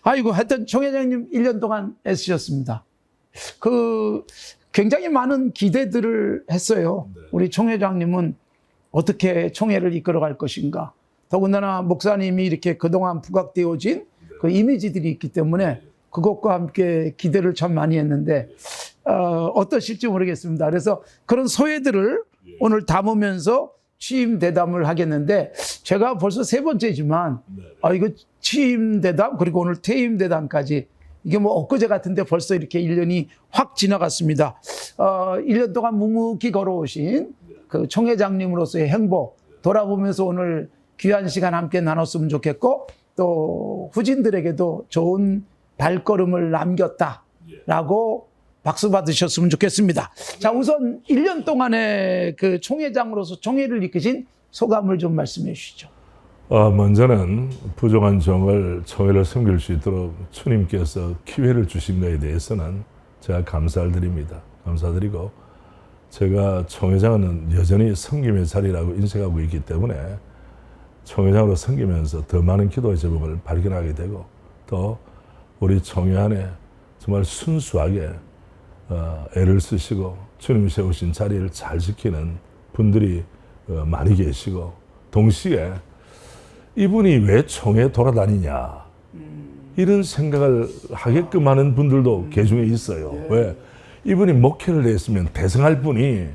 아이고, 하여튼 총회장님 1년 동안 애쓰셨습니다. 굉장히 많은 기대들을 했어요. 네. 우리 총회장님은 어떻게 총회를 이끌어갈 것인가. 더군다나 목사님이 이렇게 그동안 부각되어진 그 이미지들이 있기 때문에 그것과 함께 기대를 참 많이 했는데, 어떠실지 모르겠습니다. 그래서 그런 소회들을 오늘 담으면서 취임 대담을 하겠는데, 제가 벌써 3번째지만, 이거 취임 대담, 그리고 오늘 퇴임 대담까지, 이게 뭐 엊그제 같은데 벌써 이렇게 1년이 확 지나갔습니다. 1년 동안 묵묵히 걸어오신 그 총회장님으로서의 행보, 돌아보면서 오늘 귀한 시간 함께 나눴으면 좋겠고, 또 후진들에게도 좋은 발걸음을 남겼다라고 박수 받으셨으면 좋겠습니다. 자, 우선 1년 동안의 그 총회장으로서 총회를 이끄신 소감을 좀 말씀해 주시죠. 먼저는 부족한 종을 총회를 섬길 수 있도록 주님께서 기회를 주신 것에 대해서는 제가 감사를 드립니다. 감사드리고, 제가 총회장은 여전히 섬김의 자리라고 인식하고 있기 때문에 총회장으로 섬기면서 더 많은 기도의 제목을 발견하게 되고, 또 우리 총회 안에 정말 순수하게 애를 쓰시고 주님이 세우신 자리를 잘 지키는 분들이 많이 계시고, 동시에 이분이 왜 총회에 돌아다니냐 이런 생각을 하게끔 하는 분들도 계중에 있어요. 왜? 이분이 목회를 했으면 대성할 분이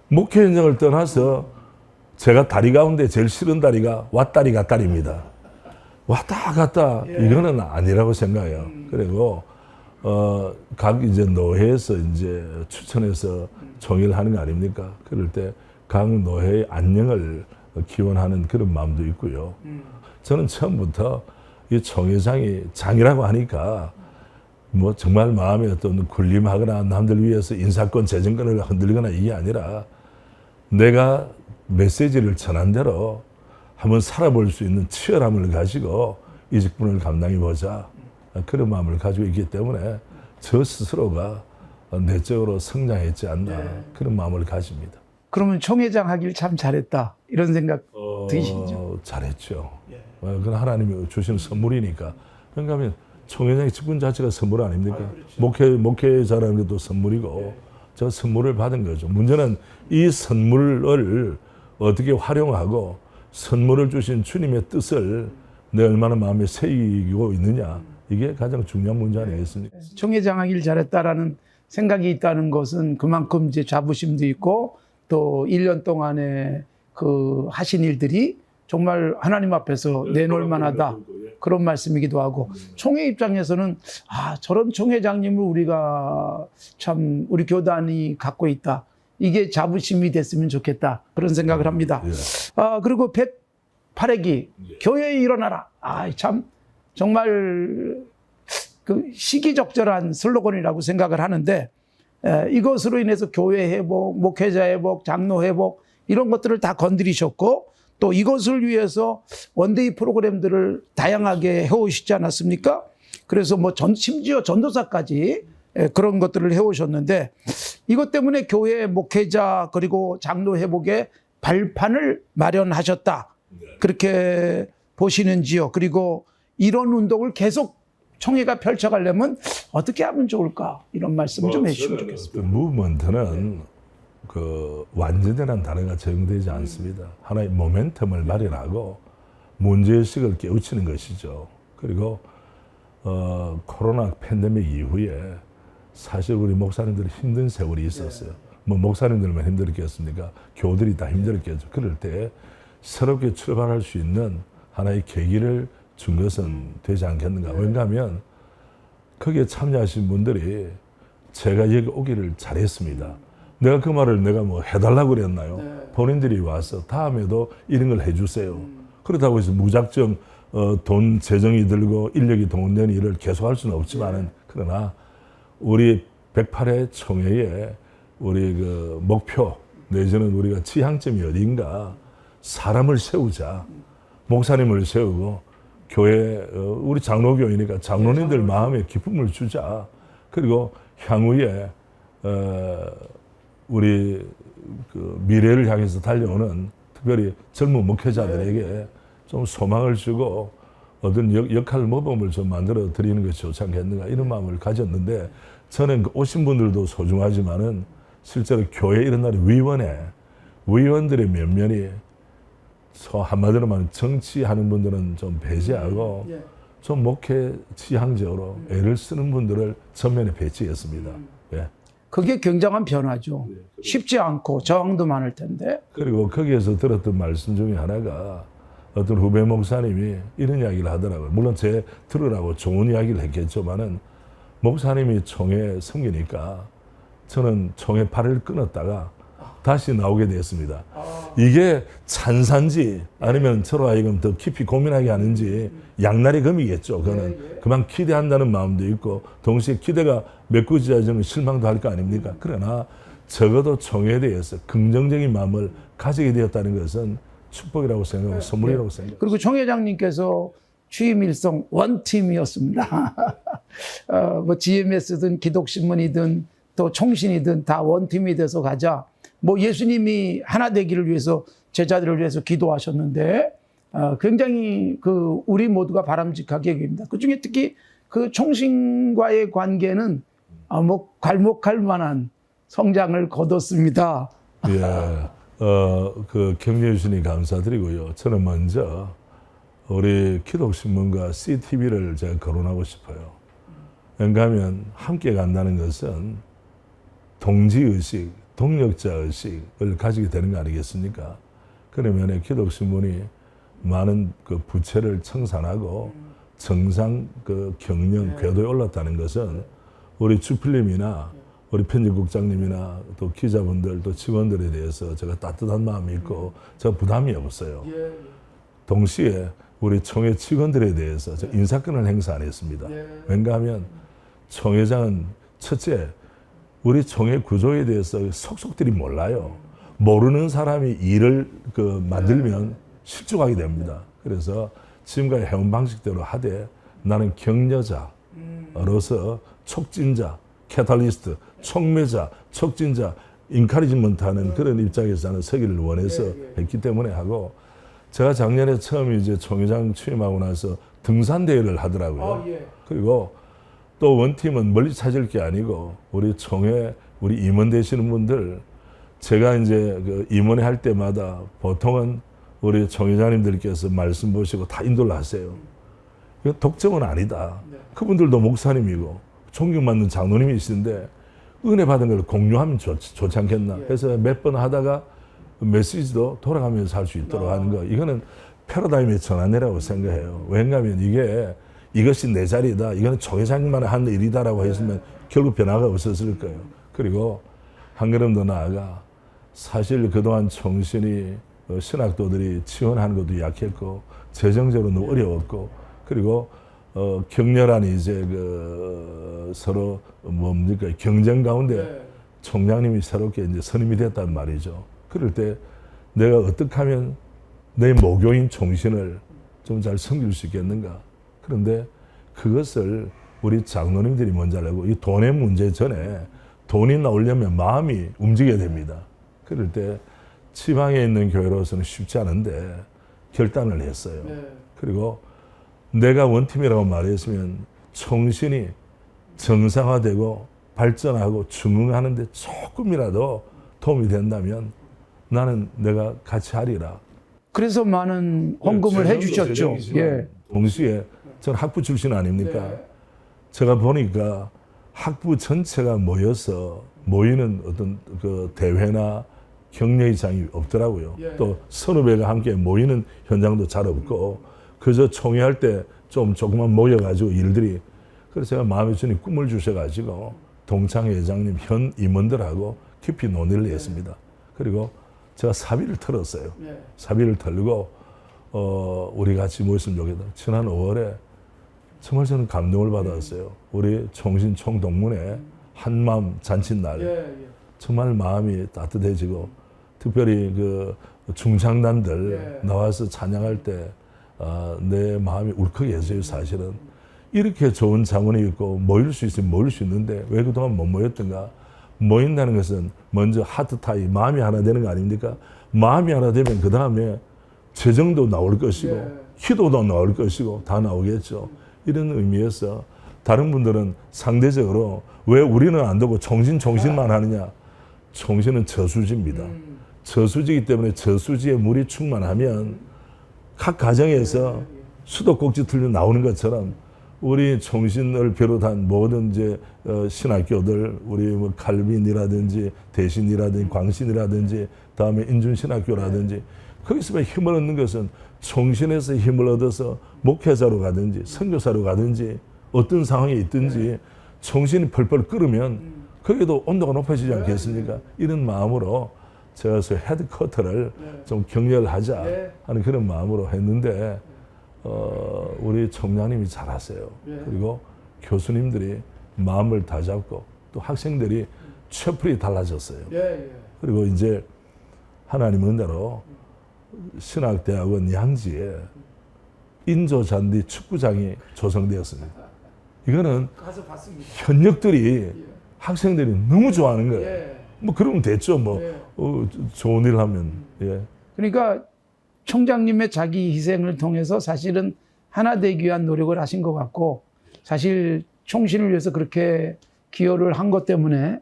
목회 현장을 떠나서, 제가 다리 가운데 제일 싫은 다리가 왔다리 갔다리입니다. 왔다 갔다 이거는 아니라고 생각해요. 그리고 각 이제 노회에서 이제 추천해서 총회를 하는 거 아닙니까? 그럴 때 각 노회의 안녕을 기원하는 그런 마음도 있고요. 저는 처음부터 이 총회장이 장이라고 하니까 뭐 정말 마음에 어떤 군림하거나 남들 위해서 인사권, 재정권을 흔들거나 이게 아니라, 내가 메시지를 전한 대로 한번 살아볼 수 있는 치열함을 가지고 이 직분을 감당해 보자, 그런 마음을 가지고 있기 때문에 저 스스로가 내적으로 성장했지 않나, 그런 마음을 가집니다. 그러면 총회장 하길 참 잘했다, 이런 생각 드시죠? 잘했죠. 그건 하나님이 주시는 선물이니까. 그러니까 총회장의 직분 자체가 선물 아닙니까? 목회자라는 것도 선물이고, 저 선물을 받은 거죠. 문제는 이 선물을 어떻게 활용하고 선물을 주신 주님의 뜻을 내 얼마나 마음에 새기고 있느냐, 이게 가장 중요한 문제 아니겠습니까? 총회장 하길 잘했다라는 생각이 있다는 것은 그만큼 이제 자부심도 있고, 또 1년 동안에 그 하신 일들이 정말 하나님 앞에서 내놓을 만하다, 그런 말씀이기도 하고, 총회 입장에서는 저런 총회장님을 우리가 참 우리 교단이 갖고 있다, 이게 자부심이 됐으면 좋겠다, 그런 생각을 합니다. 그리고 108회기 교회에 일어나라, 참 정말 그 시기적절한 슬로건이라고 생각을 하는데, 이것으로 인해서 교회 회복, 목회자 회복, 장로 회복, 이런 것들을 다 건드리셨고, 또 이것을 위해서 원데이 프로그램들을 다양하게 해오시지 않았습니까? 그래서 뭐 심지어 전도사까지 그런 것들을 해오셨는데, 이것 때문에 교회 목회자 그리고 장로 회복의 발판을 마련하셨다, 그렇게 보시는지요? 그리고 이런 운동을 계속 총회가 펼쳐가려면 어떻게 하면 좋을까, 이런 말씀 좀 해주시면 좋겠습니다. 무브먼트는 그 완전이라는 단어가 적용되지 않습니다. 하나의 모멘텀을 마련하고 문제의식을 깨우치는 것이죠. 그리고 코로나 팬데믹 이후에 사실 우리 목사님들이 힘든 세월이 있었어요. 뭐 목사님들만 힘들었겠습니까? 교우들이 다 힘들었겠죠. 그럴 때 새롭게 출발할 수 있는 하나의 계기를 준 것은 되지 않겠는가. 왜냐하면 거기에 참여하신 분들이 제가 여기 오기를 잘했습니다. 내가 그 말을 내가 뭐 해달라고 그랬나요? 본인들이 와서 다음에도 이런 걸 해주세요. 그렇다고 해서 무작정 돈 재정이 들고 인력이 동원되는 일을 계속할 수는 없지만은, 그러나 우리 108회 총회의 우리 그 목표 내지는 우리가 지향점이 어딘가, 사람을 세우자, 목사님을 세우고 교회 우리 장로교이니까 장로님들 마음에 기쁨을 주자. 그리고 향후에 우리 그 미래를 향해서 달려오는 특별히 젊은 목회자들에게 좀 소망을 주고, 어떤 역할 모범을 좀 만들어 드리는 것이 좋지 않겠는가 이런 마음을 가졌는데 저는 그 오신 분들도 소중하지만은 실제로 교회 이런 날에 위원들의 면면이 한마디로 말하면 정치하는 분들은 좀 배제하고 좀 목회 지향적으로 애를 쓰는 분들을 전면에 배치했습니다. 예. 그게 굉장한 변화죠. 쉽지 않고 저항도 많을 텐데. 그리고 거기에서 들었던 말씀 중에 하나가 어떤 후배 목사님이 이런 이야기를 하더라고요. 물론 제 들으라고 좋은 이야기를 했겠지만은 목사님이 총회 섬기니까 저는 총회 팔을 끊었다가 다시 나오게 됐습니다. 이게 찬사인지 아니면 저로 하여금 더 깊이 고민하게 하는지 양날의 검이겠죠. 그거는 그만 기대한다는 마음도 있고 동시에 기대가 메꾸어지면 실망도 할 거 아닙니까? 그러나 적어도 총회에 대해서 긍정적인 마음을 가지게 되었다는 것은 축복이라고 생각하고 선물이라고 생각합니다. 그리고 총회장님께서 취임 일성 원팀이었습니다. 뭐 GMS든 기독신문이든 또 총신이든 다 원팀이 돼서 가자. 뭐 예수님이 하나 되기를 위해서 제자들을 위해서 기도하셨는데 굉장히 그 우리 모두가 바람직하게 여깁니다. 그중에 특히 그 총신과의 관계는 뭐 괄목할 만한 성장을 거뒀습니다. 예, 그 격려해 주시니 감사드리고요. 저는 먼저 우리 기독신문과 CTV를 제가 거론하고 싶어요. 왜냐하면 함께 간다는 것은 동지의식, 동력자의식을 가지게 되는 거 아니겠습니까? 그러면 기독신문이 많은 그 부채를 청산하고 정상 그 경영 궤도에 올랐다는 것은 우리 주필님이나 우리 편집국장님이나 또 기자분들 또 직원들에 대해서 제가 따뜻한 마음이 있고 저 부담이 없어요. 동시에 우리 총회 직원들에 대해서 저 인사권을 행사 안 했습니다. 왜냐하면 총회장은 첫째 우리 총회 구조에 대해서 속속들이 몰라요. 모르는 사람이 일을 그 만들면 실족하게 됩니다. 그래서 지금까지 해온 방식대로 하되 나는 격려자로서 촉진자, 캐탈리스트, 촉매자, 촉진자, 인카리지먼트하는 그런 입장에서 나는 서기를 원해서 했기 때문에 하고 제가 작년에 처음 이제 총회장 취임하고 나서 등산 대회를 하더라고요. 그리고 또 원팀은 멀리 찾을 게 아니고 우리 총회 우리 임원 되시는 분들 제가 이제 그 임원회 할 때마다 보통은 우리 총회장님들께서 말씀 보시고 다 인도를 하세요. 이거 독점은 아니다. 그분들도 목사님이고 존경받는 장로님이신데 은혜 받은 걸 공유하면 좋지 않겠나. 그래서 몇 번 하다가 메시지도 돌아가면서 할 수 있도록 하는 거. 이거는 패러다임의 전환이라고 생각해요. 왜냐하면 이것이 내 자리다. 이거는 총회장님만 한 일이다라고 했으면 결국 변화가 없었을 거예요. 그리고 한 걸음 더 나아가 사실 그동안 총신이 신학도들이 지원하는 것도 약했고 재정적으로도 어려웠고 그리고 격렬한 이제 그 서로 뭡니까 경쟁 가운데 총장님이 새롭게 이제 선임이 됐단 말이죠. 그럴 때 내가 어떻게 하면 내 모교인 총신을 좀 잘 섬길 수 있겠는가. 그런데 그것을 우리 장로님들이 먼저 알고 이 돈의 문제 전에 돈이 나오려면 마음이 움직여야 됩니다. 그럴 때 지방에 있는 교회로서는 쉽지 않은데 결단을 했어요. 그리고 내가 원팀이라고 말했으면 총신이 정상화되고 발전하고 중흥하는데 조금이라도 도움이 된다면 나는 내가 같이 하리라. 그래서 많은 헌금을 해주셨죠. 동시에 저는 학부 출신 아닙니까? 제가 보니까 학부 전체가 모여서 모이는 어떤 그 대회나 격려회장이 없더라고요. 또 서너 배가 함께 모이는 현장도 잘 없고 그저 총회할 때 조금만 모여가지고 일들이 그래서 제가 마음에 주님 꿈을 주셔가지고 동창회 회장님 현 임원들하고 깊이 논의를 했습니다. 그리고 제가 사비를 털었어요. 사비를 털고 우리 같이 모였으면 좋겠다. 지난 5월에 정말 저는 감동을 받았어요. 우리 총신 총동문회 한마음 잔칫날 정말 마음이 따뜻해지고 특별히 그 중창단들 나와서 찬양할 때 내 마음이 울컥해져요. 사실은 이렇게 좋은 자문이 있고 모일 수 있으면 모일 수 있는데 왜 그동안 못 모였던가. 모인다는 것은 먼저 하트타이 마음이 하나 되는 거 아닙니까? 마음이 하나 되면 그 다음에 재정도 나올 것이고 기도도 나올 것이고 다 나오겠죠. 이런 의미에서 다른 분들은 상대적으로 왜 우리는 안 되고 정신만 하느냐. 정신은 저수지입니다. 저수지이기 때문에 저수지에 물이 충만하면 각 가정에서 수도꼭지 틀려 나오는 것처럼 우리 정신을 비롯한 모든 이제 신학교들, 우리 뭐 칼빈이라든지 대신이라든지 광신이라든지 다음에 인준신학교라든지 거기서 힘을 얻는 것은 정신에서 힘을 얻어서 목회자로 가든지 선교사로 가든지 어떤 상황에 있든지 정신이 펄펄 끓으면 거기도 온도가 높아지지 않겠습니까? 이런 마음으로 제가 헤드쿼터를 좀 격려하자 하는 그런 마음으로 했는데 우리 총장님이 잘하세요. 그리고 교수님들이 마음을 다 잡고 또 학생들이 촛불이 달라졌어요. 그리고 이제 하나님 은혜로 신학대학원 양지에 인조잔디 축구장이 조성되었습니다. 이거는 가서 봤습니다. 현역들이 학생들이 너무 좋아하는 거예요. 뭐 그러면 됐죠. 뭐 좋은 일 하면. 그러니까 총장님의 자기 희생을 통해서 사실은 하나 되기 위한 노력을 하신 것 같고 사실 총신을 위해서 그렇게 기여를 한 것 때문에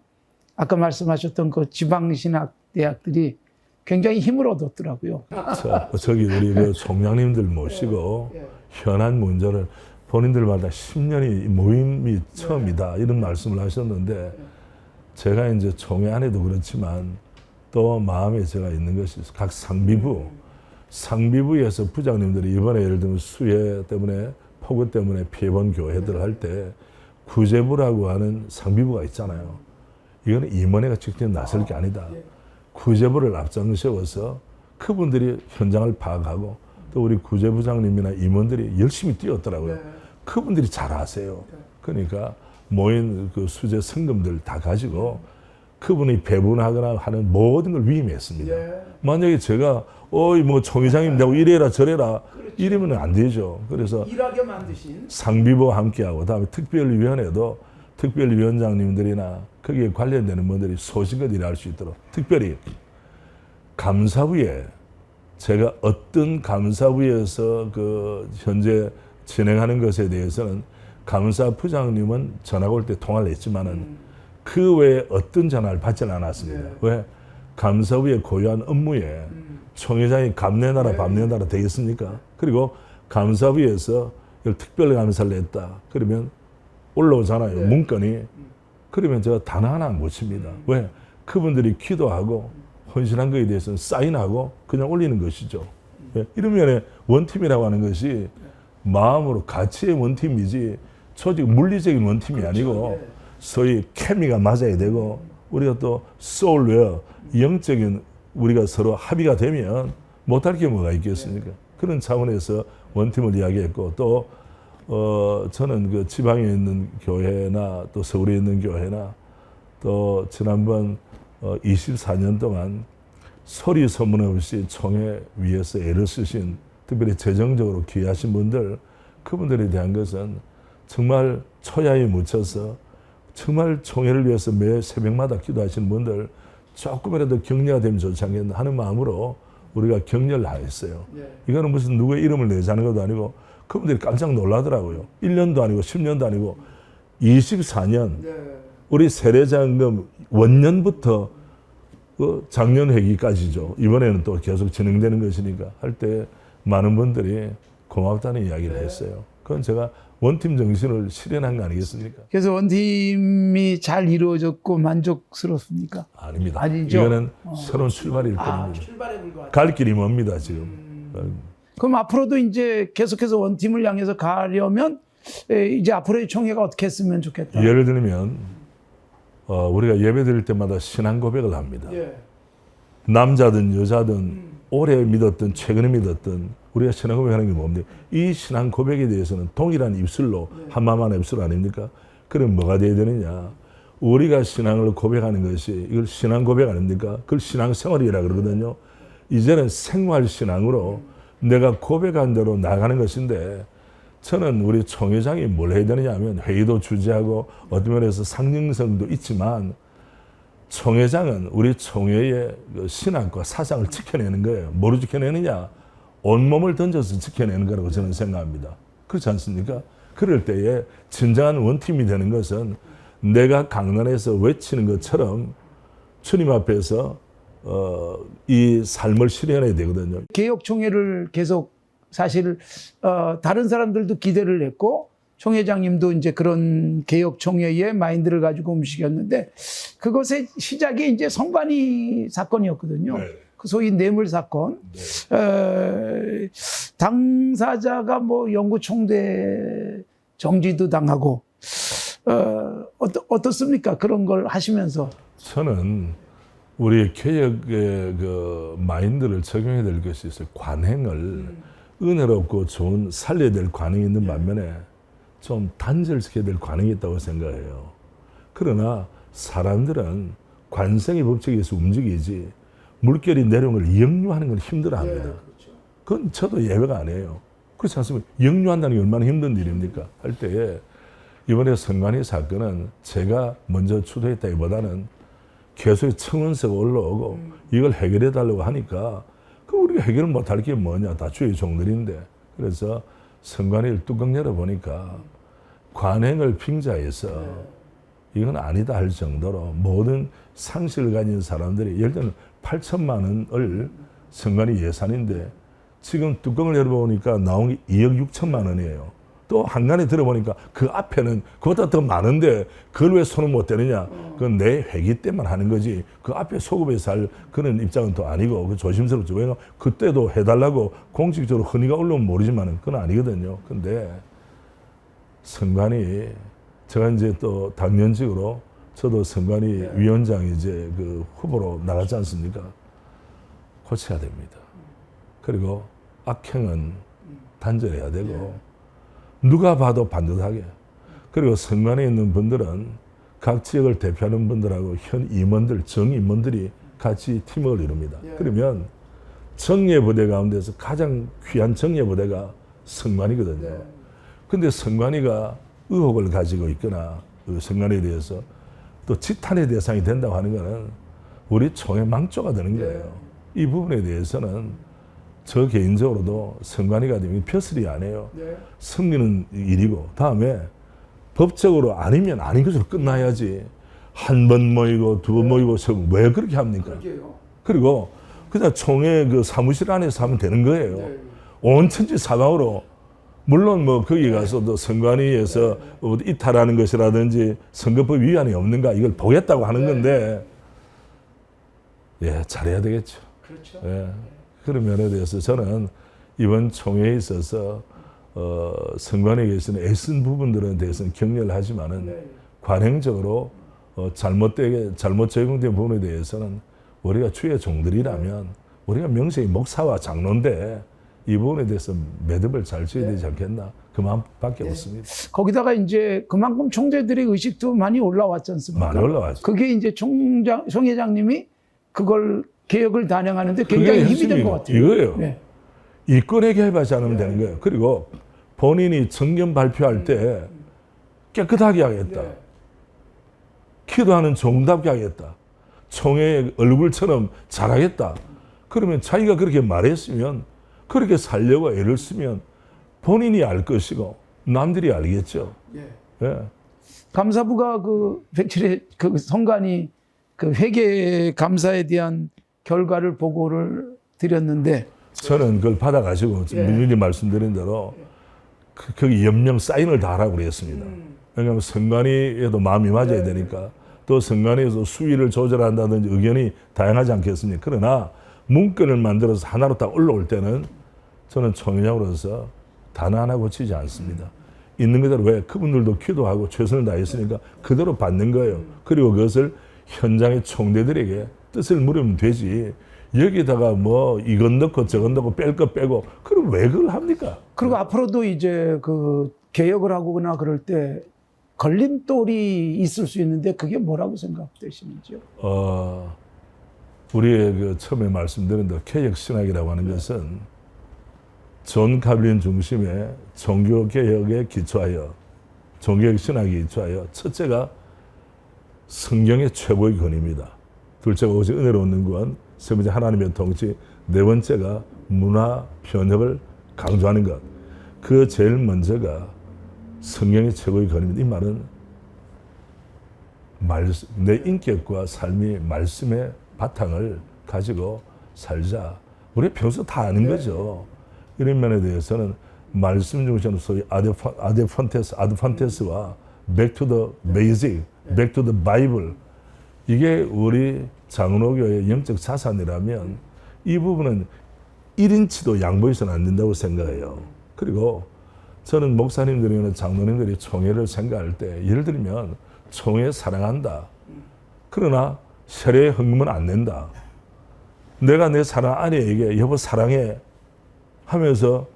아까 말씀하셨던 그 지방신학 대학들이 굉장히 힘을 얻었더라고요. 저기 우리 그 총장님들 모시고 현안 문제를 본인들마다 10년이 모임이 처음이다 이런 말씀을 하셨는데 제가 이제 총회 안에도 그렇지만 또 마음에 제가 있는 것이 각 상비부에서 부장님들이 이번에 예를 들면 수해 때문에 폭우 때문에 피해본 교회들 할 때 구제부라고 하는 상비부가 있잖아요. 이거는 임원회가 직접 나설 게 아니다. 구제부를 앞장세워서 그분들이 현장을 파악하고 또 우리 구제부장님이나 임원들이 열심히 뛰었더라고요. 그분들이 잘 아세요. 그러니까 모인 그 수제 성금들 다 가지고 그분이 배분하거나 하는 모든 걸 위임했습니다. 만약에 제가 뭐 총회장님 되고 이래라 저래라 이러면 안 되죠. 그래서 일하게 만드신 상비부와 함께하고 다음에 특별위원회도 특별위원장님들이나 거기에 관련되는 분들이 소신껏 일할 수 있도록 특별히 감사부에 제가 어떤 감사부에서 그 현재 진행하는 것에 대해서는 감사부장님은 전화가 올 때 통화를 했지만은 그 외에 어떤 전화를 받지는 않았습니다. 왜? 감사부의 고유한 업무에 총회장이 감내나라 밤내나라 되겠습니까? 그리고 감사부에서 특별감사를 했다. 그러면 올라오잖아요. 문건이. 그러면 제가 단 하나 못 칩니다. 왜? 그분들이 기도하고 헌신한 것에 대해서는 사인하고 그냥 올리는 것이죠. 이런 면에 원팀이라고 하는 것이 마음으로 가치의 원팀이지 조직 물리적인 원팀이 아니고 소위 케미가 맞아야 되고 우리가 또 소울웨어 영적인 우리가 서로 합의가 되면 못할 게 뭐가 있겠습니까? 그런 차원에서 원팀을 이야기했고 또 저는 그 지방에 있는 교회나 또 서울에 있는 교회나 또 지난번 24년 동안 소리 소문 없이 총회 위에서 애를 쓰신 특별히 재정적으로 기여하신 분들 그분들에 대한 것은 정말 초야에 묻혀서 정말 총회를 위해서 매 새벽마다 기도하시는 분들 조금이라도 격려가 되면 좋지 않겠나 하는 마음으로 우리가 격려를 하였어요. 이거는 무슨 누구의 이름을 내자는 것도 아니고 그분들이 깜짝 놀라더라고요. 1년도 아니고 10년도 아니고 24년 우리 세례장금 원년부터 그 작년 회기까지죠. 이번에는 또 계속 진행되는 것이니까 할 때 많은 분들이 고맙다는 이야기를 했어요. 그건 제가 원팀 정신을 실현한 거 아니겠습니까? 그래서 원팀이 잘 이루어졌고 만족스럽습니까? 아닙니다. 아니죠? 이거는 새로운 출발일 뿐입니다. 출발해 불과. 갈 길이 멉니다, 지금. 그럼 앞으로도 이제 계속해서 원팀을 향해서 가려면 이제 앞으로의 총회가 어떻게 했으면 좋겠다. 예를 들면 우리가 예배 드릴 때마다 신앙 고백을 합니다. 남자든 여자든 오래 믿었든 최근에 믿었든 우리가 신앙 고백하는 게 뭡니까? 이 신앙 고백에 대해서는 동일한 입술로 한마만 입술 아닙니까? 그럼 뭐가 돼야 되느냐? 우리가 신앙을 고백하는 것이 이걸 신앙 고백 아닙니까? 그걸 신앙 생활이라 그러거든요. 이제는 생활 신앙으로 내가 고백한 대로 나가는 것인데 저는 우리 총회장이 뭘 해야 되느냐 하면 회의도 주재하고 어떤 면에서 상징성도 있지만 총회장은 우리 총회의 신앙과 사상을 지켜내는 거예요. 뭐로 지켜내느냐? 온몸을 던져서 지켜내는 거라고 저는 생각합니다. 그렇지 않습니까? 그럴 때에 진정한 원팀이 되는 것은 내가 강단에서 외치는 것처럼 주님 앞에서 이 삶을 실현해야 되거든요. 개혁총회를 계속 사실 다른 사람들도 기대를 했고 총회장님도 이제 그런 개혁총회의 마인드를 가지고 움직였는데 그것의 시작이 이제 선관위 사건이었거든요. 네. 그 소위 뇌물 사건. 네. 당사자가 뭐 영구총대 정지도 당하고 어떻습니까? 그런 걸 하시면서. 저는 우리 개혁의 그 마인드를 적용해야 될 것이 있어요. 관행을 은혜롭고 좋은 살려야 될 관행이 있는 반면에 좀 단절시켜야 될 관행이 있다고 생각해요. 그러나 사람들은 관성의 법칙에 의해서 움직이지 물결이 내려오는 걸 역류하는 걸 힘들어합니다. 그건 저도 예외가 아니에요. 그렇지 않습니까? 역류한다는 게 얼마나 힘든 일입니까? 할 때에 이번에 선관위 사건은 제가 먼저 주도했다기보다는 계속 청원서가 올라오고 이걸 해결해 달라고 하니까 그 우리가 해결을 못할 게 뭐냐. 다 주의 종들인데. 그래서 선관위를 뚜껑 열어보니까 관행을 빙자해서 이건 아니다 할 정도로 모든 상식을 가진 사람들이 예를 들면 8천만 원을 선관위 예산인데 지금 뚜껑을 열어보니까 나온 게 2억 6천만 원이에요. 또 한간에 들어보니까 그 앞에는 그것보다 더 많은데 그걸 왜 손을 못 대느냐. 그건 내 회기 때만 하는 거지. 그 앞에 소급해서 할 그런 입장은 또 아니고 그 조심스럽죠. 왜냐하면 그때도 해달라고 공식적으로 흔히가 올라오면 모르지만 그건 아니거든요. 근데 선관위 제가 이제 또 당연직으로 저도 선관위 위원장 이제 그 후보로 나갔지 않습니까? 고쳐야 됩니다. 그리고 악행은 단절해야 되고 누가 봐도 반듯하게. 그리고 선관위에 있는 분들은 각 지역을 대표하는 분들하고 현 임원들, 정임원들이 같이 팀워크를 이룹니다. 그러면 정예부대 가운데서 가장 귀한 정예부대가 선관위거든요. 근데 선관위가 의혹을 가지고 있거나 그 선관위에 대해서 또 지탄의 대상이 된다고 하는 것은 우리 총회 망조가 되는 거예요. 이 부분에 대해서는 저 개인적으로도 선관위가 되면 벼슬이 아니에요. 승리는 일이고 다음에 법적으로 아니면 아닌 것으로 끝나야지 한 번 모이고 두 번 모이고 왜 그렇게 합니까? 그리고 그냥 총회 그 사무실 안에서 하면 되는 거예요. 온 천지 사방으로 물론 뭐 거기 가서도 선관위에서 이탈하는 것이라든지 선거법 위반이 없는가 이걸 보겠다고 하는 건데 예 잘해야 되겠죠. 그렇죠. 예. 그런 면에 대해서 저는 이번 총회에 있어서 선관위에 계시는 애쓴 부분들에 대해서는 격려를 하지만은 관행적으로 잘못 적용된 부분에 대해서는 우리가 주의 종들이라면 우리가 명색이 목사와 장로인데 이 부분에 대해서 매듭을 잘 지어야 되지 않겠나 그 마음밖에 없습니다. 거기다가 이제 그만큼 총재들의 의식도 많이 올라왔지 않습니까? 많이 올라왔죠. 그게 이제 총회장님이 그걸 개혁을 단행하는데 굉장히 힘이 된 것 같아요. 이거예요. 네. 이권에 개입하지 않으면 되는 거예요. 그리고 본인이 정견 발표할 때 깨끗하게 하겠다. 기도하는 종답게 하겠다. 총회의 얼굴처럼 잘하겠다. 그러면 자기가 그렇게 말했으면 그렇게 살려고 애를 쓰면 본인이 알 것이고 남들이 알겠죠. 예. 감사부가 그 107회 그 선관위 그 회계 감사에 대한 결과를 보고를 드렸는데 저는 그걸 받아가지고 민주님 말씀드린 대로 거기 연명 사인을 다 하라고 그랬습니다. 왜냐하면 선관위에도 마음이 맞아야 되니까 또 선관위에서 수위를 조절한다든지 의견이 다양하지 않겠습니까? 그러나 문건을 만들어서 하나로 딱 올라올 때는 저는 총회장으로서 단어 하나 고치지 않습니다. 있는 그대로 왜 그분들도 기도하고 최선을 다했으니까 그대로 받는 거예요. 그리고 그것을 현장의 총대들에게 뜻을 물으면 되지. 여기다가 뭐 이건 넣고 저건 넣고 뺄 거 빼고 그럼 왜 그걸 합니까? 그리고 앞으로도 이제 그 개혁을 하거나 그럴 때 걸림돌이 있을 수 있는데 그게 뭐라고 생각되시는지요? 우리의 그 처음에 말씀드린 대로 개혁 신학이라고 하는 것은 존 칼빈 중심의 종교 개혁에 기초하여 종교개혁 신학에 기초하여 첫째가 성경의 최고의 근입니다. 둘째가 오직 은혜로 얻는 구원, 세 번째 하나님의 통치, 네 번째가 문화 변혁을 강조하는 것. 그 제일 먼저가 성경의 최고의 권위입니다. 이 말은 내 인격과 삶이 말씀의 바탕을 가지고 살자. 우리 평소 다 아는 거죠. 이런 면에 대해서는 말씀 중심으로 소위 아드판테스와 Back to the Basic, Back to the Bible. 이게 우리 장로교의 영적 자산이라면 이 부분은 1인치도 양보해서는 안 된다고 생각해요. 그리고 저는 목사님들이나 장로님들이 총회를 생각할 때 예를 들면 총회 사랑한다. 그러나 세례에 헌금은 안 낸다. 내가 내 사랑 아내에게 여보 사랑해 하면서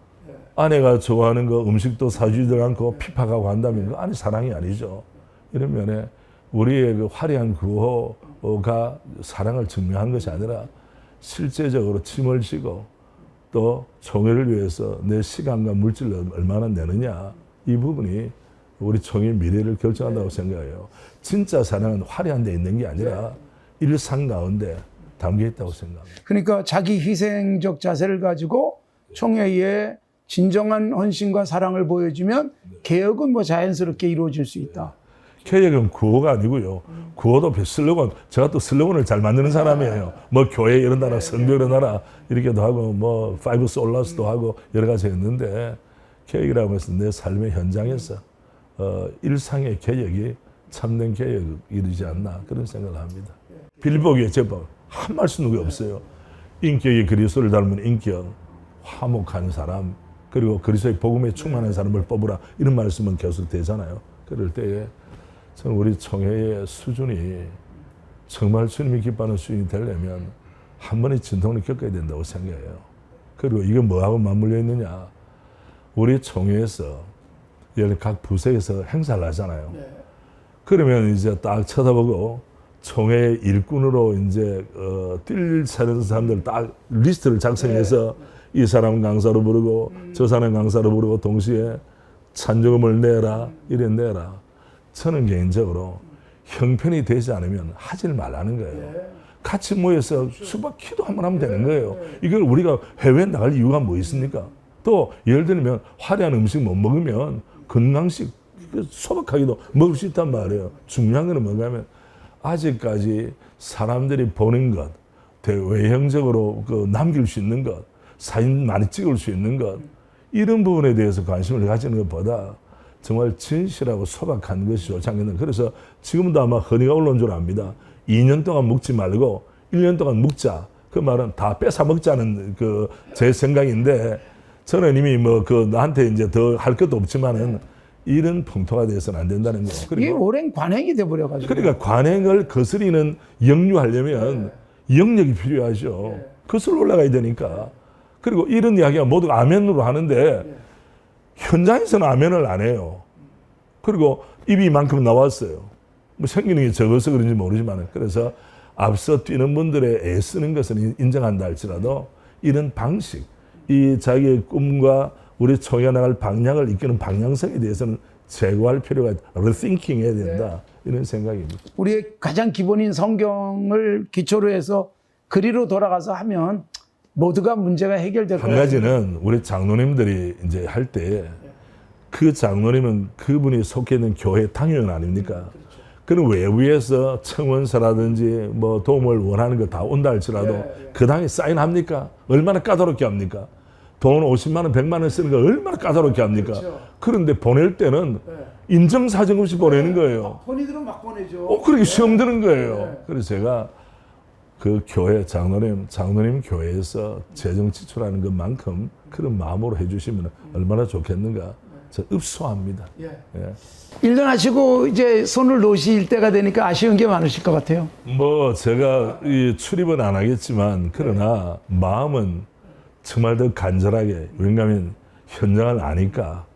아내가 좋아하는 거 음식도 사주지도 않고 핍박하고 한다면 그 아내 사랑이 아니죠. 이런 면에 우리의 그 화려한 구호가 사랑을 증명한 것이 아니라 실제적으로 짐을 지고 또 총회를 위해서 내 시간과 물질을 얼마나 내느냐 이 부분이 우리 총회의 미래를 결정한다고 생각해요. 진짜 사랑은 화려한 데 있는 게 아니라 일상 가운데 담겨 있다고 생각합니다. 그러니까 자기 희생적 자세를 가지고 총회에 진정한 헌신과 사랑을 보여주면 개혁은 뭐 자연스럽게 이루어질 수 있다. 개혁은 구호가 아니고요. 구호도 슬로건, 제가 또 슬로건을 잘 만드는 사람이에요. 뭐 교회 이런다라, 성교 이런다라 이렇게도 하고 뭐 파이브 솔라스도 하고 여러 가지 했는데 개혁이라고 해서 내 삶의 현장에서 일상의 개혁이 참된 개혁이지 않나 그런 생각을 합니다. 빌보기에 제법 한 말씀도 없어요. 인격이 그리스도를 닮은 인격, 화목한 사람, 그리고 그리스도의 복음에 충만한 사람을 뽑으라 이런 말씀은 계속 되잖아요. 그럴 때에 저는 우리 총회의 수준이 정말 주님이 기뻐하는 수준이 되려면 한 번의 진통을 겪어야 된다고 생각해요. 그리고 이게 뭐하고 맞물려 있느냐. 우리 총회에서 예를 각 부서에서 행사를 하잖아요. 그러면 이제 딱 쳐다보고 총회 일꾼으로 이제 뛸 차례는 사람들 딱 리스트를 작성해서 이 사람 강사로 부르고 저 사람 강사로 부르고 동시에 찬조금을 내라 이래 내라. 저는 개인적으로 형편이 되지 않으면 하질 말라는 거예요. 같이 모여서 수박 기도 한번 하면 되는 거예요. 이걸 우리가 해외에 나갈 이유가 뭐 있습니까? 또 예를 들면 화려한 음식 못 먹으면 건강식 소박하게도 먹을 수 있단 말이에요. 중요한 거는 뭔가 하면 아직까지 사람들이 보는 것, 외형적으로 남길 수 있는 것, 사진 많이 찍을 수 있는 것 이런 부분에 대해서 관심을 가지는 것보다 정말 진실하고 소박한 것이 좋지 않겠나. 그래서 지금도 아마 허니가 올라온 줄 압니다. 2년 동안 먹지 말고 1년 동안 먹자. 그 말은 다 뺏어 먹자는 제 생각인데 저는 이미 나한테 이제 더 할 것도 없지만은 이런 풍토가 돼서는 안 된다는 거예요. 이게 오랜 관행이 돼버려가지고. 그러니까 관행을 거스리는 역류하려면 영역이 필요하죠. 거슬러 올라가야 되니까. 그리고 이런 이야기가 모두 아멘으로 하는데 현장에서는 아멘을 안 해요. 그리고 입이 이만큼 나왔어요. 뭐 생기는 게 적어서 그런지 모르지만 그래서 앞서 뛰는 분들의 애쓰는 것은 인정한다 할지라도 이런 방식, 이 자기의 꿈과 우리 총회 나갈 방향을 이끄는 방향성에 대해서는 제고할 필요가 있다. rethinking 해야 된다. 이런 생각입니다. 우리의 가장 기본인 성경을 기초로 해서 그리로 돌아가서 하면 모두가 문제가 해결될 한 거예요. 가지는 우리 장로님들이 이제 할 때 그 장로님은 그분이 속해 있는 교회 당회원 아닙니까? 그럼 외부에서 청원서라든지 뭐 도움을 원하는 거 다 온다 할지라도 그 당에 사인합니까? 얼마나 까다롭게 합니까? 돈 50만 원, 100만 원 쓰는 거 얼마나 까다롭게 합니까? 그런데 보낼 때는 인정사정 없이 보내는 거예요. 본인들은 막 보내죠. 그렇게 시험 드는 거예요. 그래서 제가 그 교회 장로님 교회에서 재정 지출하는 것만큼 그런 마음으로 해주시면 얼마나 좋겠는가. 저 읍소합니다. 일도 하시고 이제 손을 놓으실 때가 되니까 아쉬운 게 많으실 것 같아요. 뭐 제가 이 출입은 안 하겠지만 그러나 마음은 정말 더 간절하게 왜냐하면 현장을 아니까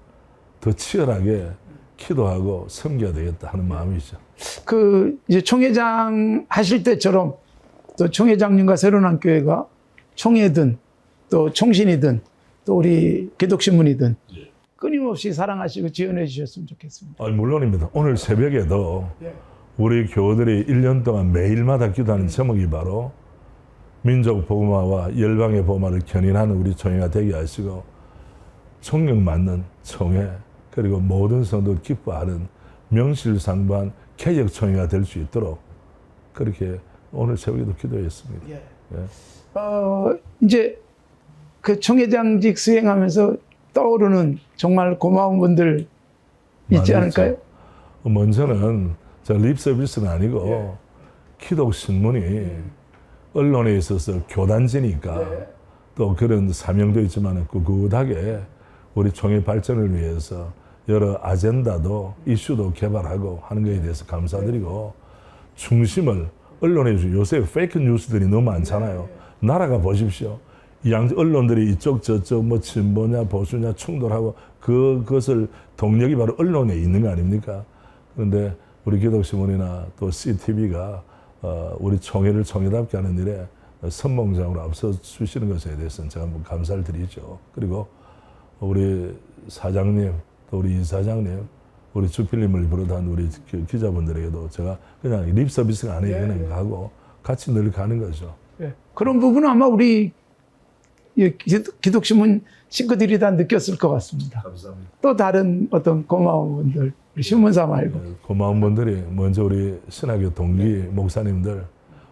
더 치열하게 기도하고 섬겨야 되겠다 하는 마음이죠. 이제 총회장 하실 때처럼 또 총회장님과 새로운 교회가 총회든 또 총신이든 또 우리 기독신문이든 끊임없이 사랑하시고 지원해 주셨으면 좋겠습니다. 물론입니다. 오늘 새벽에도 우리 교우들이 1년 동안 매일마다 기도하는 제목이 바로 민족 복음화와 열방의 복음화를 견인하는 우리 총회가 되게 하시고 존경받는 총회 그리고 모든 성도 기뻐하는 명실상부한 개혁 총회가 될 수 있도록 그렇게 오늘 새벽에도 기도했습니다. 예. 예. 이제 그 총회장직 수행하면서 떠오르는 정말 고마운 분들 있지 많았죠. 않을까요? 먼저는 립 서비스는 아니고 기독 신문이 언론에 있어서 교단지니까 또 그런 사명도 있지만 꿋꿋하게 우리 총회 발전을 위해서 여러 아젠다도 이슈도 개발하고 하는 것에 대해서 감사드리고 중심을 언론에 주고 요새 페이크 뉴스들이 너무 많잖아요. 나라가 보십시오. 양 언론들이 이쪽 저쪽 뭐 진보냐 보수냐 충돌하고 그것을 동력이 바로 언론에 있는 거 아닙니까? 그런데 우리 기독신문이나 또 CTV가 우리 총회를 총회답게 하는 일에 선봉장으로 앞서 주시는 것에 대해서는 제가 한번 감사를 드리죠. 그리고 우리 사장님, 또 우리 이사장님, 우리 주필님을 비롯한 우리 기자분들에게도 제가 그냥 립 서비스가 아니에요. 그냥 가고 같이 늘 가는 거죠. 그런 부분은 아마 우리 기독신문 식구들이 다 느꼈을 것 같습니다. 감사합니다. 또 다른 어떤 고마운 분들, 우리 신문사 말고. 고마운 분들이 먼저 우리 신학교 동기 목사님들,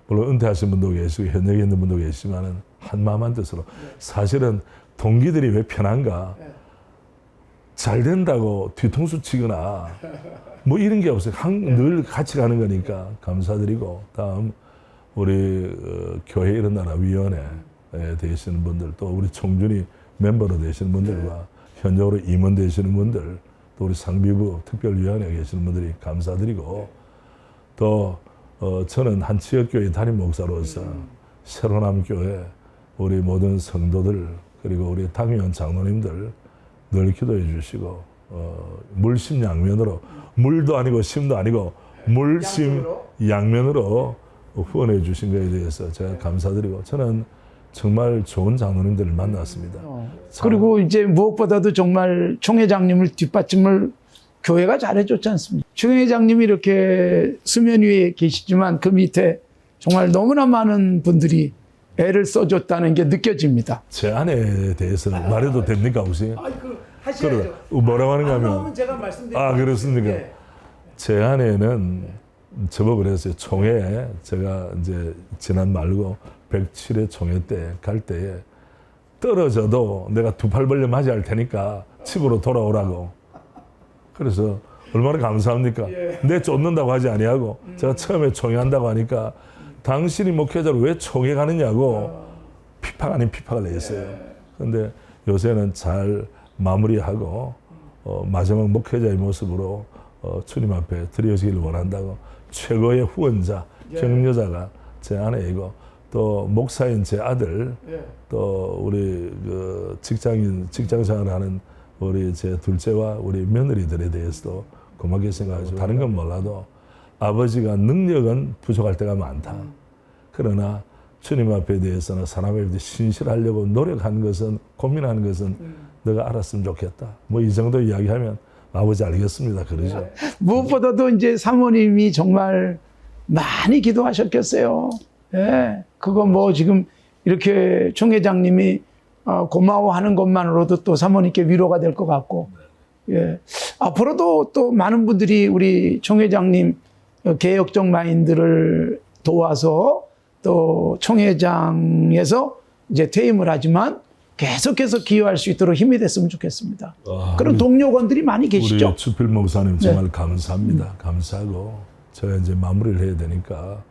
물론 은퇴하신 분도 계시고 현역에 있는 분도 계시지만은 한 마음 한 뜻으로 사실은 동기들이 왜 편한가? 잘 된다고 뒤통수 치거나 뭐 이런 게 없어요. 늘 같이 가는 거니까 감사드리고 다음 우리 교회 일어나라 위원회에 되시는 분들 또 우리 총준이 멤버로 되시는 분들과 현역으로 임원 되시는 분들 또 우리 상비부 특별위원회에 계시는 분들이 감사드리고 또 저는 한 지역교회 담임 목사로서 새로남교회 우리 모든 성도들 그리고 우리 당위원 장로님들 늘 기도해 주시고 물심양면으로 물도 아니고 심도 아니고 물심양면으로 후원해 주신 것에 대해서 제가 감사드리고 저는 정말 좋은 장로님들을 만났습니다. 그리고 이제 무엇보다도 정말 총회장님을 뒷받침을 교회가 잘해줬지 않습니까? 총회장님이 이렇게 수면 위에 계시지만 그 밑에 정말 너무나 많은 분들이 애를 써줬다는 게 느껴집니다. 제 아내에 대해서는 말해도 됩니까 혹시? 하셔야죠. 뭐라고 하는가 하면 제가 말씀드릴게요. 그렇습니까? 제 아내는 저보고 그랬어요. 총회에 제가 이제 지난 말고 107회 총회 때 갈 때에 떨어져도 내가 두 팔 벌려 맞이할 테니까 집으로 돌아오라고. 그래서 얼마나 감사합니까? 내 쫓는다고 하지 아니하고 제가 처음에 총회 한다고 하니까 당신이 목회자로 왜 총회 가느냐고 피팍 아닌 피팍을 냈어요. 그런데 요새는 잘 마무리하고 마지막 목회자의 모습으로 주님 앞에 드려지기를 원한다고 최고의 후원자, 격려자가 제 아내이고 또 목사인 제 아들 또 우리 그 직장 생활하는 우리 제 둘째와 우리 며느리들에 대해서도 고맙게 생각하죠. 다른 건 몰라도 아버지가 능력은 부족할 때가 많다. 그러나 주님 앞에 대해서는 사람에 대해 신실하려고 노력하는 것은 고민하는 것은 너가 알았으면 좋겠다. 뭐 이 정도 이야기하면 아버지 알겠습니다. 그러죠. 무엇보다도 이제 사모님이 정말 많이 기도하셨겠어요. 예. 그거 뭐 지금 이렇게 총회장님이 고마워하는 것만으로도 또 사모님께 위로가 될 것 같고, 예. 앞으로도 또 많은 분들이 우리 총회장님 개혁적 마인드를 도와서 또 총회장에서 이제 퇴임을 하지만 계속해서 기여할 수 있도록 힘이 됐으면 좋겠습니다. 그런 동료건들이 많이 계시죠. 우리 주필 목사님 정말 감사합니다. 감사하고 제가 이제 마무리를 해야 되니까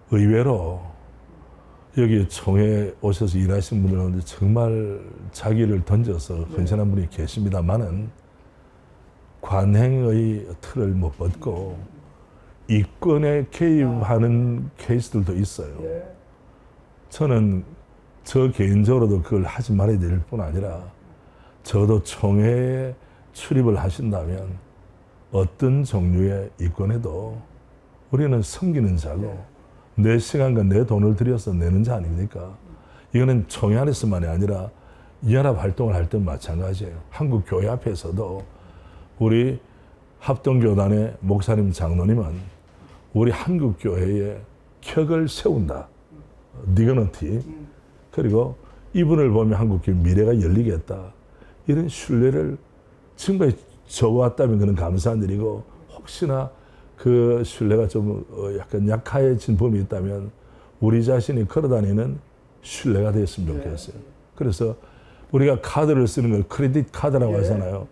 의외로 여기 총회에 오셔서 일하시는 분들 가운데 정말 자기를 던져서 헌신한 분이 계십니다만은 관행의 틀을 못 벗고 이권에 개입하는 케이스들도 있어요. 저는 저 개인적으로도 그걸 하지 말아야 될 뿐 아니라 저도 총회에 출입을 하신다면 어떤 종류의 이권에도 우리는 섬기는 자고 내 시간과 내 돈을 들여서 내는 자 아닙니까? 이거는 총회 안에서만이 아니라 연합 활동을 할 때 마찬가지예요. 한국 교회 앞에서도 우리 합동교단의 목사님 장로님은 우리 한국 교회에 격을 세운다. 디그너티. 그리고 이분을 보면 한국 교회 미래가 열리겠다. 이런 신뢰를 지금까지 줘왔다면 그는 감사드리고, 혹시나 그 신뢰가 좀 약간 약해진 부분이 있다면 우리 자신이 걸어다니는 신뢰가 됐으면 좋겠어요. 그래서 우리가 카드를 쓰는 걸 크레딧 카드라고 하잖아요.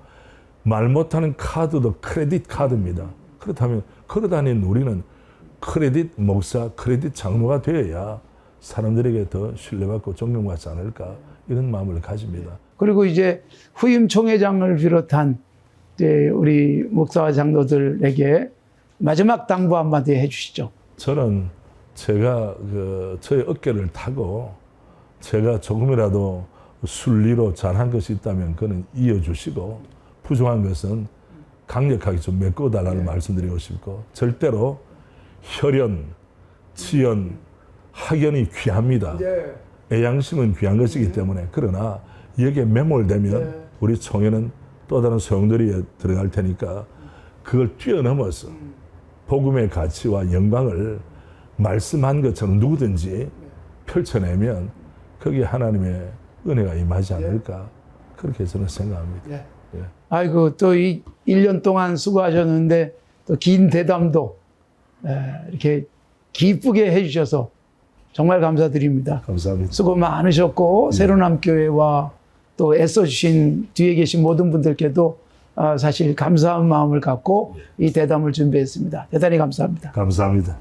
말 못하는 카드도 크레딧 카드입니다. 그렇다면 걸어다니는 우리는 크레딧 목사, 크레딧 장로가 되어야 사람들에게 더 신뢰받고 존경받지 않을까, 이런 마음을 가집니다. 그리고 이제 후임 총회장을 비롯한 이제 우리 목사와 장로들에게 마지막 당부 한마디 해주시죠. 저는 제가 저의 어깨를 타고 제가 조금이라도 순리로 잘한 것이 있다면 그는 이어주시고, 부족한 것은 강력하게 좀 메꿔달라는 말씀드리고 싶고, 절대로 혈연, 치연, 학연이 귀합니다. 애양심은 귀한 것이기 때문에. 그러나 여기에 매몰되면 우리 총회는 또 다른 소용돌이에 들어갈 테니까 그걸 뛰어넘어서 복음의 가치와 영광을 말씀한 것처럼 누구든지 펼쳐내면 거기에 하나님의 은혜가 임하지 않을까, 그렇게 저는 생각합니다. 예. 아이고, 또 이 1년 동안 수고하셨는데 또 긴 대담도 이렇게 기쁘게 해주셔서 정말 감사드립니다. 감사합니다. 수고 많으셨고, 새로남교회와 또 애써주신 뒤에 계신 모든 분들께도 사실 감사한 마음을 갖고 이 대담을 준비했습니다. 대단히 감사합니다. 감사합니다.